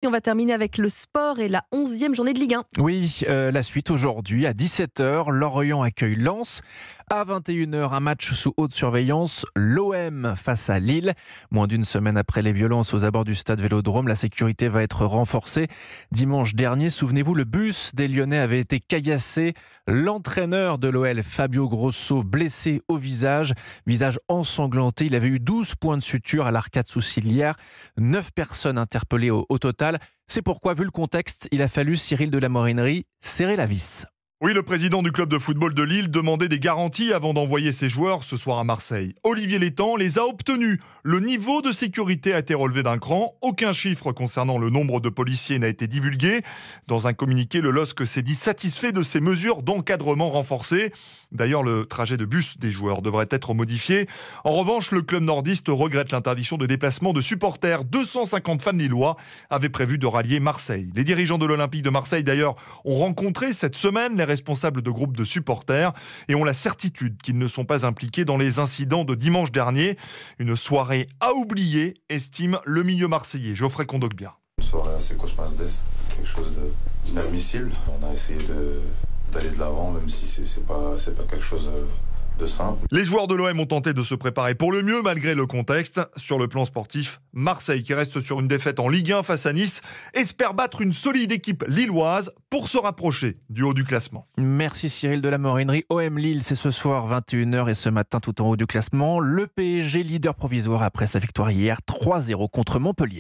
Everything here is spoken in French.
Et on va terminer avec le sport et la 11e journée de Ligue 1. Oui, la suite aujourd'hui à 17h, Lorient accueille Lens. À 21h, un match sous haute surveillance, l'OM face à Lille. Moins d'une semaine après les violences aux abords du stade Vélodrome, la sécurité va être renforcée. Dimanche dernier, souvenez-vous, le bus des Lyonnais avait été caillassé. L'entraîneur de l'OL, Fabio Grosso, blessé au visage ensanglanté. Il avait eu 12 points de suture à l'arcade sourcilière. 9 personnes interpellées au total. C'est pourquoi, vu le contexte, il a fallu Cyril de la Morinerie serrer la vis. Oui, le président du club de football de Lille demandait des garanties avant d'envoyer ses joueurs ce soir à Marseille. Olivier Létang les a obtenus. Le niveau de sécurité a été relevé d'un cran. Aucun chiffre concernant le nombre de policiers n'a été divulgué. Dans un communiqué, le LOSC s'est dit satisfait de ces mesures d'encadrement renforcées. D'ailleurs, le trajet de bus des joueurs devrait être modifié. En revanche, le club nordiste regrette l'interdiction de déplacement de supporters. 250 fans lillois avaient prévu de rallier Marseille. Les dirigeants de l'Olympique de Marseille, d'ailleurs, ont rencontré cette semaine les responsables de groupes de supporters et ont la certitude qu'ils ne sont pas impliqués dans les incidents de dimanche dernier. Une soirée à oublier, estime le milieu marseillais Geoffrey Kondogbia. Une soirée assez cauchemardesque, quelque chose d'inadmissible. On a essayé d'aller de l'avant, même si c'est pas quelque chose de simple. Les joueurs de l'OM ont tenté de se préparer pour le mieux malgré le contexte. Sur le plan sportif, Marseille, qui reste sur une défaite en Ligue 1 face à Nice, espère battre une solide équipe lilloise pour se rapprocher du haut du classement. Merci Cyril de la Morinerie. OM Lille, c'est ce soir 21h et ce matin tout en haut du classement. Le PSG leader provisoire après sa victoire hier 3-0 contre Montpellier.